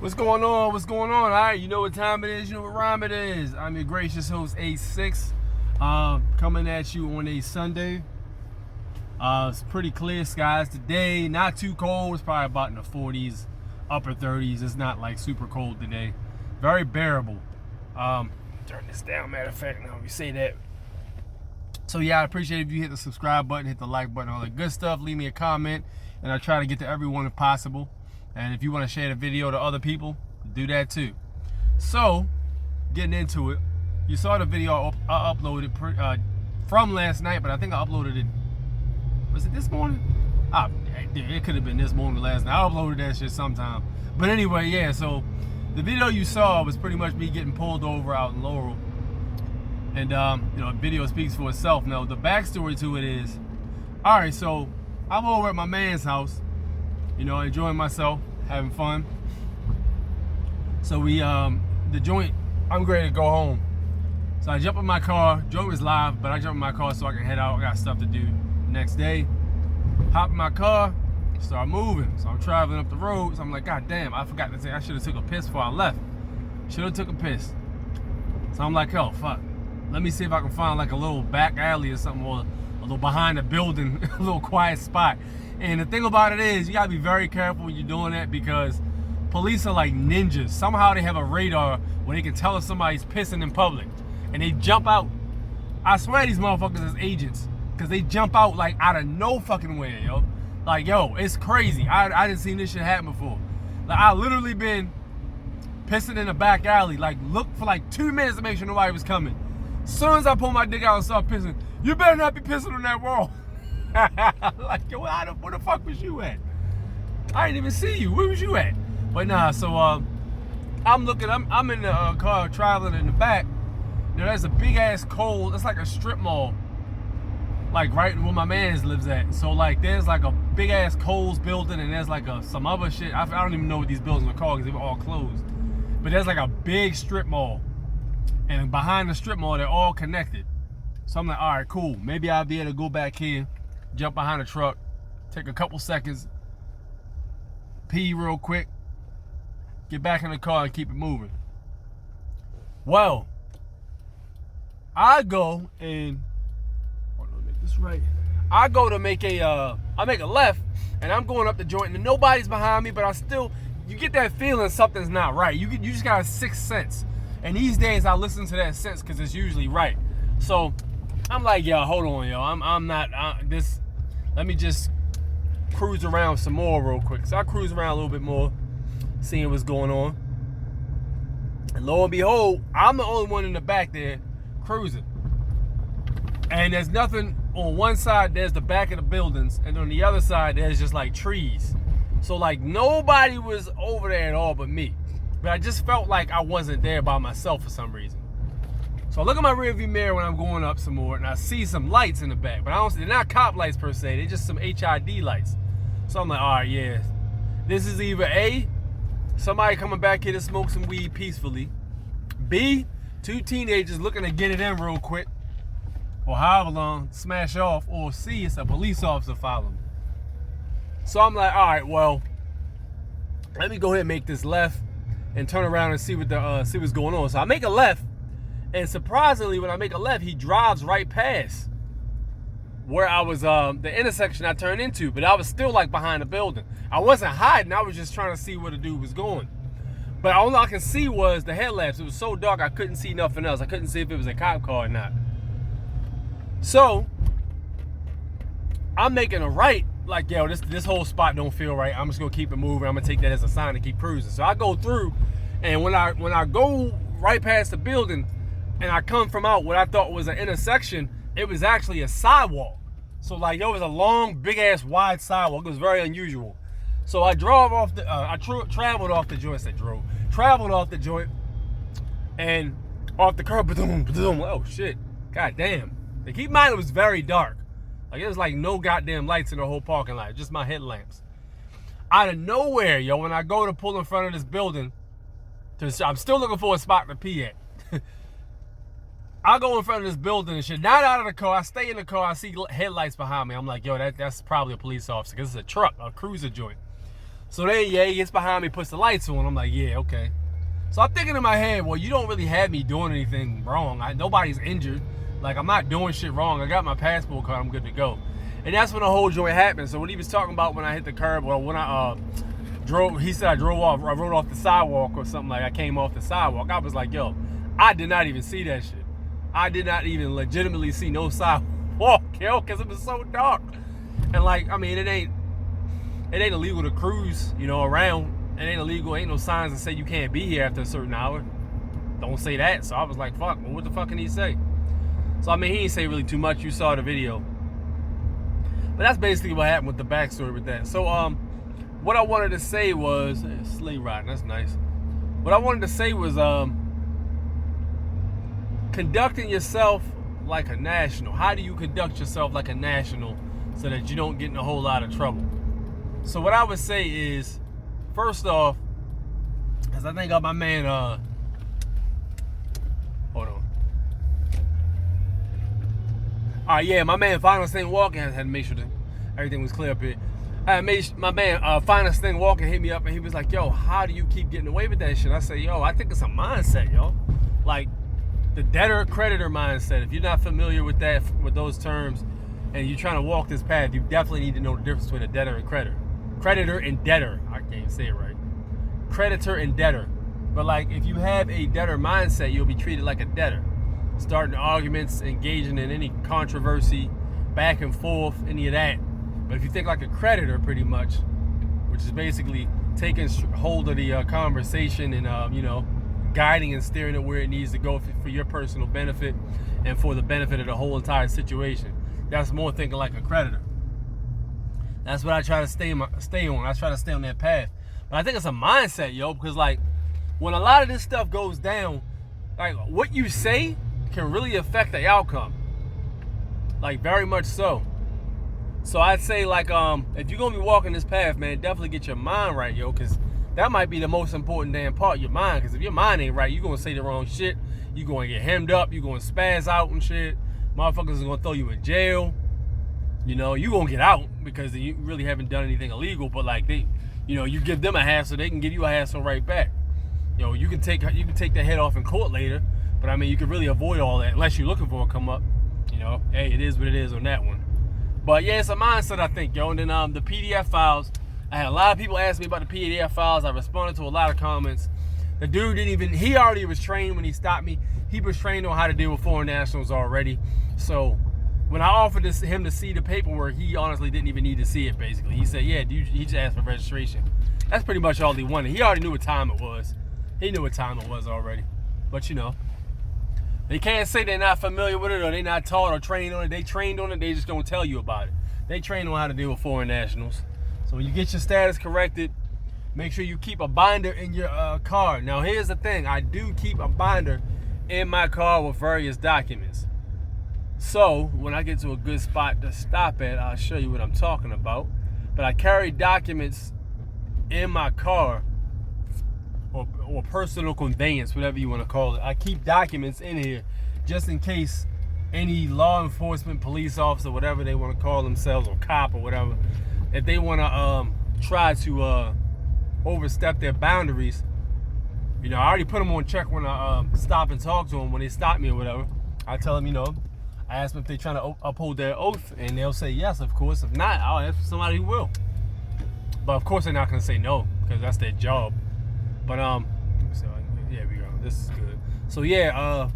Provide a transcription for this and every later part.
What's going on? What's going on? All right, you know what time it is. You know what rhyme it is. I'm your gracious host, A6, coming at you on a Sunday. It's pretty clear skies today. Not too cold. It's probably about in the 40s, upper 30s. It's not like super cold today. Very bearable. Turn this down, matter of fact, now we say that. So yeah, I appreciate if you hit the subscribe button, hit the like button, all that good stuff. Leave me a comment, and I try to get to everyone if possible. And if you want to share the video to other people, do that too. So, getting into it, you saw the video I uploaded from last night, but I think I uploaded it, was it this morning? It could have been this morning or last night. I uploaded that shit sometime. But anyway, yeah, so the video you saw was pretty much me getting pulled over out in Laurel. And, the video speaks for itself. Now, the backstory to it is, all right, so I'm over at my man's house, enjoying myself, having fun. So we, the joint, I'm ready to go home. So I jump in my car. Joint was live, but I jump in my car so I can head out. I got stuff to do next day. Hop in my car, start moving. So I'm traveling up the road. So I'm like, God damn, I forgot to say I should have took a piss before I left. Should have took a piss. So I'm like, oh, fuck. Let me see if I can find like a little back alley or something, or a little behind the building, a little quiet spot. And the thing about it is, you gotta be very careful when you're doing that, because police are like ninjas. Somehow they have a radar where they can tell if somebody's pissing in public, and they jump out. I swear these motherfuckers is agents, because they jump out like out of no fucking way, yo. Like, yo, it's crazy. I didn't see this shit happen before. Like, I literally been pissing in a back alley, like look for like 2 minutes to make sure nobody was coming. As soon as I pull my dick out and start pissing, you better not be pissing on that wall. Like, yo, where the fuck was you at? I didn't even see you. Where was you at? But nah, so I'm in the car traveling in the back. There's a big ass Kohl's. It's like a strip mall, like right where my man's lives at. So like, there's like a big ass Kohl's building, and there's like some other shit. I don't even know what these buildings are called because they were all closed. But there's like a big strip mall, and behind the strip mall, they're all connected. So I'm like, all right, cool. Maybe I'll be able to go back here, jump behind a truck, take a couple seconds, pee real quick, get back in the car and keep it moving. Well, I go and, hold on, make this right. I go to make I make a left, and I'm going up the joint, and nobody's behind me, but you get that feeling something's not right. You just got a sixth sense. And these days I listen to that sense because it's usually right. So I'm like, yo, hold on, yo. Let me just cruise around some more real quick. So I cruise around a little bit more, seeing what's going on. And lo and behold, I'm the only one in the back there cruising. And there's nothing on one side, there's the back of the buildings, and on the other side, there's just like trees. So like nobody was over there at all but me. But I just felt like I wasn't there by myself for some reason. So I look at my rearview mirror when I'm going up some more, and I see some lights in the back. But they're not cop lights per se, they're just some HID lights. So I'm like, all right, yeah. This is either A, somebody coming back here to smoke some weed peacefully. B, 2 teenagers looking to get it in real quick, or however long, smash off. Or C, it's a police officer following. So I'm like, all right, well, let me go ahead and make this left and turn around and see what's going on. So I make a left, and surprisingly, when I make a left, he drives right past where I was, the intersection I turned into, but I was still like behind the building. I wasn't hiding, I was just trying to see where the dude was going. But all I could see was the headlamps. It was so dark, I couldn't see nothing else. I couldn't see if it was a cop car or not. So I'm making a right, like, yo, this whole spot don't feel right. I'm just gonna keep it moving. I'm gonna take that as a sign to keep cruising. So I go through, and when I go right past the building, and I come from out what I thought was an intersection, it was actually a sidewalk. So like, it was a long, big ass, wide sidewalk. It was very unusual. So I drove off traveled off the joint. Traveled off the joint, and off the curb. Oh shit! God damn. Now keep in mind, it was very dark. Like, it was like no goddamn lights in the whole parking lot, just my headlamps. Out of nowhere, yo, when I go to pull in front of this building, I'm still looking for a spot to pee at. I go in front of this building and shit, not out of the car. I stay in the car. I see headlights behind me. I'm like, yo, that's probably a police officer, because it's a truck, a cruiser joint. So then, yeah, he gets behind me, puts the lights on. I'm like, yeah, okay. So I'm thinking in my head, well, you don't really have me doing anything wrong. Nobody's injured. Like, I'm not doing shit wrong. I got my passport card. I'm good to go. And that's when the whole joint happened. So what he was talking about when I hit the curb, or when I drove, he said I rode off the sidewalk or something, like I came off the sidewalk. I was like, yo, I did not even see that shit. I did not even legitimately see no sidewalk, yo, because it was so dark. And like, I mean, it ain't illegal to cruise, you know, around. It ain't illegal. Ain't no signs that say you can't be here after a certain hour. Don't say that. So I was like, fuck, well, what the fuck can he say? So I mean, he didn't say really too much. You saw the video. But that's basically what happened with the backstory with that. So what I wanted to say was sleigh riding, that's nice. What I wanted to say was conducting yourself like a national. How do you conduct yourself like a national so that you don't get in a whole lot of trouble? So what I would say is, first off, as I think of my man, hold on. All right, yeah, my man Finest Thing Walking had to make sure that everything was clear up here. My man Finest Thing Walking hit me up and he was like, yo, how do you keep getting away with that shit? I say, yo, I think it's a mindset, yo. Like the debtor-creditor mindset. If you're not familiar with that, with those terms, and you're trying to walk this path, you definitely need to know the difference between a debtor and creditor. Creditor and debtor. I can't even say it right. Creditor and debtor. But like, if you have a debtor mindset, you'll be treated like a debtor. Starting arguments, engaging in any controversy, back and forth, any of that. But if you think like a creditor, pretty much, which is basically taking hold of the conversation and, you know, guiding and steering it where it needs to go for your personal benefit and for the benefit of the whole entire situation. That's more thinking like a creditor. That's what I try to stay on. I try to stay on that path. But I think it's a mindset, yo, because like when a lot of this stuff goes down, like what you say can really affect the outcome. Like very much so. So I'd say like if you're gonna be walking this path, man, definitely get your mind right, yo, because that might be the most important damn part, your mind. Because if your mind ain't right, you're gonna say the wrong shit. You're gonna get hemmed up. You're gonna spaz out and shit. Motherfuckers are gonna throw you in jail. You know, you gonna get out because you really haven't done anything illegal. But like they, you know, you give them a hassle, they can give you a hassle right back. You know, you can take the head off in court later. But I mean, you can really avoid all that unless you're looking for a come up. You know, hey, it is what it is on that one. But yeah, it's a mindset, I think, yo. And then the PDF files. I had a lot of people ask me about the PDF files. I responded to a lot of comments. The dude he already was trained when he stopped me. He was trained on how to deal with foreign nationals already. So when I offered him to see the paperwork, he honestly didn't even need to see it, basically. He said, yeah, dude, he just asked for registration. That's pretty much all he wanted. He already knew what time it was. He knew what time it was already. But, you know, they can't say they're not familiar with it or they're not taught or trained on it. They trained on it, they just don't tell you about it. They trained on how to deal with foreign nationals. So when you get your status corrected, make sure you keep a binder in your car. Now, here's the thing. I do keep a binder in my car with various documents. So when I get to a good spot to stop at, I'll show you what I'm talking about. But I carry documents in my car or personal conveyance, whatever you want to call it. I keep documents in here just in case any law enforcement, police officer, whatever they want to call themselves, or cop or whatever, if they want to try to overstep their boundaries. You know, I already put them on check when I stop and talk to them when they stop me or whatever. I tell them, you know, I ask them if they're trying to uphold their oath, and they'll say yes, of course. If not, I'll ask for somebody who will. But of course, they're not going to say no because that's their job. But so yeah, we go. This is good. So yeah,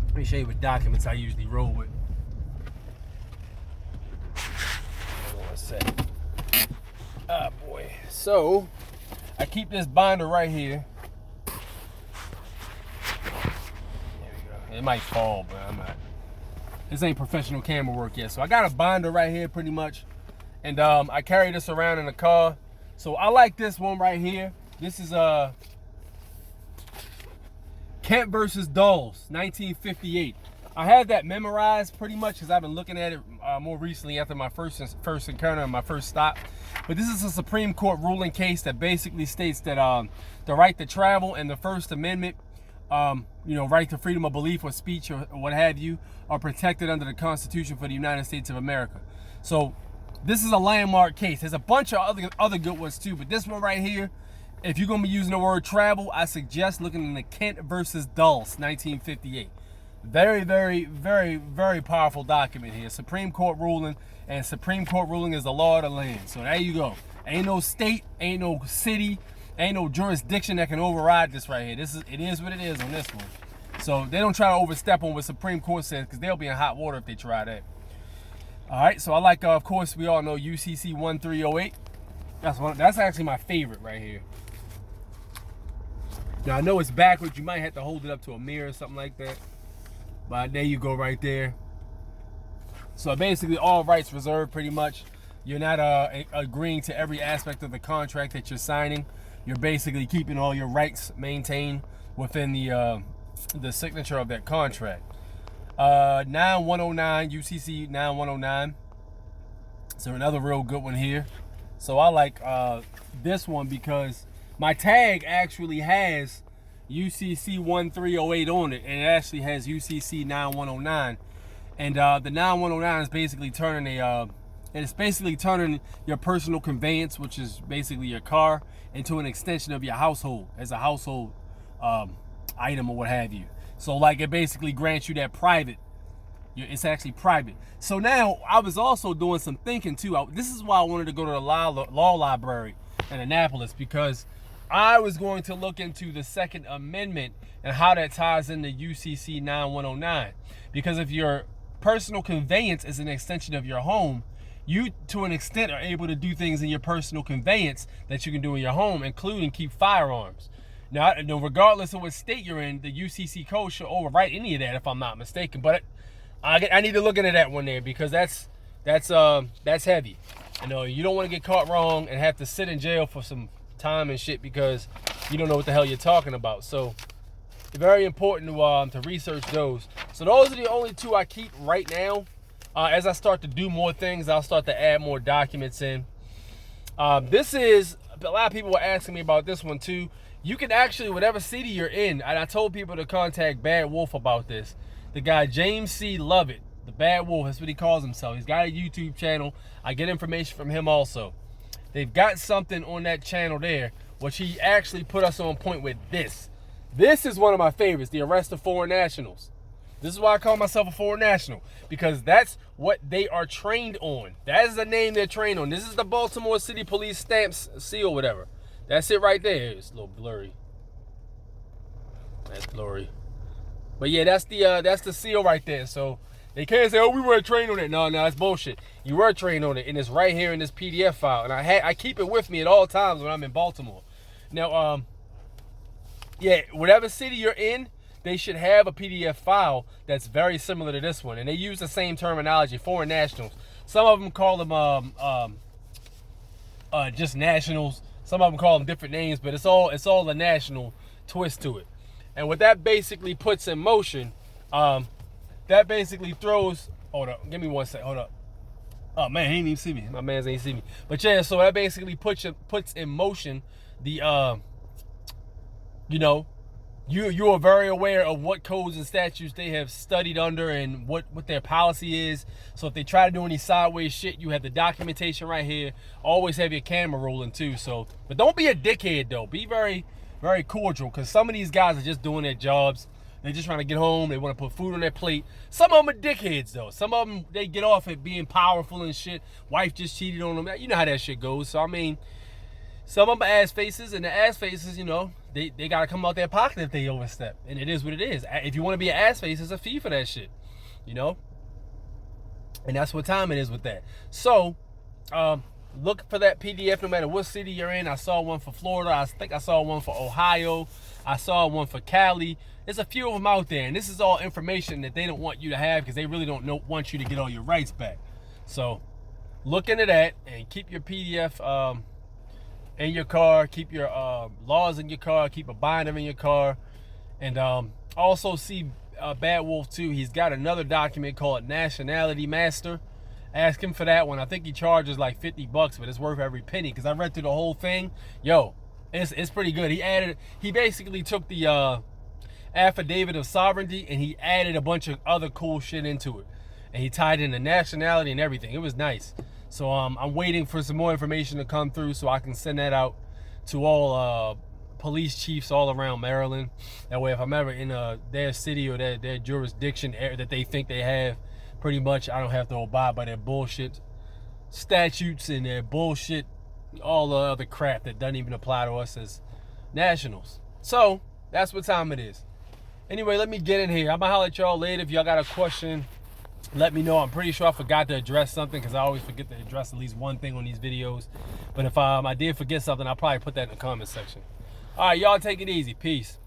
let me show you what documents I usually roll with. Hold on a sec. Ah, boy. So I keep this binder right here. There we go. It might fall, but I'm not. This ain't professional camera work yet. So I got a binder right here, pretty much, and I carry this around in the car. So I like this one right here. This is Kent versus Dawes, 1958. I have that memorized pretty much because I've been looking at it more recently after my first encounter and my first stop. But this is a Supreme Court ruling case that basically states that the right to travel and the First Amendment, you know, right to freedom of belief or speech or what have you, are protected under the Constitution for the United States of America. So This is a landmark case. There's a bunch of other good ones too, but this one right here, if you're gonna be using the word travel, I suggest looking in the Kent versus Dulles, 1958. Very, very, very, very powerful document here. Supreme Court ruling, and Supreme Court ruling is the law of the land. So there you go. Ain't no state, ain't no city, ain't no jurisdiction that can override this right here. It is what it is on this one. So they don't try to overstep on what Supreme Court says, because they'll be in hot water if they try that. All right, so I like, of course, we all know UCC 1308. That's actually my favorite right here. Now I know it's backwards. You might have to hold it up to a mirror or something like that. But there you go right there. So basically all rights reserved pretty much. You're not agreeing to every aspect of the contract that you're signing. You're basically keeping all your rights maintained within the signature of that contract. 9109, UCC 9109. So another real good one here. So I like this one because my tag actually has UCC 1308 on it, and it actually has UCC 9109. And the 9109 is basically turning your personal conveyance, which is basically your car, into an extension of your household as a household item or what have you. So like it basically grants you that private. It's actually private. So now I was also doing some thinking too. This is why I wanted to go to the law library in Annapolis, because I was going to look into the Second Amendment and how that ties into UCC 9109. Because if your personal conveyance is an extension of your home, you to an extent are able to do things in your personal conveyance that you can do in your home, including keep firearms. Now, regardless of what state you're in, the UCC code should overwrite any of that, if I'm not mistaken. But I need to look into that one there, because that's heavy. You know, you don't want to get caught wrong and have to sit in jail for some time and shit because you don't know what the hell you're talking about. So very important to research those. So those are the only two I keep right now. As I start to do more things, I'll start to add more documents in. This is, a lot of people were asking me about this one too. You can actually, whatever city you're in, and I told people to contact Bad Wolf about this. The guy James C. Lovett, the Bad Wolf, that's what he calls himself. He's got a YouTube channel. I get information from him also. They've got something on that channel there, which he actually put us on point with this. This is one of my favorites, the arrest of foreign nationals. This is why I call myself a foreign national, because that's what they are trained on. That is the name they're trained on. This is the Baltimore City Police stamp seal, whatever. That's it right there. It's a little blurry. That's blurry. But yeah, that's the seal right there. So they can't say, oh, we weren't trained on it. No, that's bullshit. You were trained on it, and it's right here in this PDF file. And I keep it with me at all times when I'm in Baltimore. Now, yeah, whatever city you're in, they should have a PDF file that's very similar to this one. And they use the same terminology, foreign nationals. Some of them call them just nationals. Some of them call them different names, but it's all a national twist to it. And what that basically puts in motion, that basically throws, hold up, give me one sec, hold up. Oh man, he ain't even see me. My man's ain't see me. But yeah, so that basically puts in motion the, you are very aware of what codes and statutes they have studied under and what their policy is. So if they try to do any sideways shit, you have the documentation right here. Always have your camera rolling too. So, but don't be a dickhead though. Be very, very cordial, because some of these guys are just doing their jobs. They're just trying to get home. They want to put food on their plate. Some of them are dickheads though. Some of them, they get off at being powerful and shit. Wife just cheated on them. You know how that shit goes. So I mean, some of them are ass faces, and the ass faces, they got to come out their pocket if they overstep. And it is what it is. If you want to be an ass face, it's a fee for that shit. And that's what time it is with that. So, look for that PDF no matter what city you're in. I saw one for Florida. I think I saw one for Ohio. I saw one for Cali. There's a few of them out there. And this is all information that they don't want you to have, because they really don't want you to get all your rights back. So, look into that and keep your PDF in your car. Keep your laws in your car. Keep a binder in your car. And also see Bad Wolf too. He's got another document called Nationality Master. Ask him for that one. I think he charges like $50, but it's worth every penny, because I read through the whole thing. Yo, it's pretty good. He basically took the affidavit of sovereignty and he added a bunch of other cool shit into it. And he tied in the nationality and everything. It was nice. So I'm waiting for some more information to come through so I can send that out to all police chiefs all around Maryland. That way, if I'm ever in their city or their jurisdiction area that they think they have, pretty much I don't have to abide by their bullshit statutes and their bullshit, all the other crap that doesn't even apply to us as nationals. So that's what time it is. Anyway, let me get in here. I'm gonna holler at y'all later. If y'all got a question, let me know. I'm pretty sure I forgot to address something because I always forget to address at least one thing on these videos. But if I did forget something, I'll probably put that in the comment section. All right, y'all take it easy. Peace.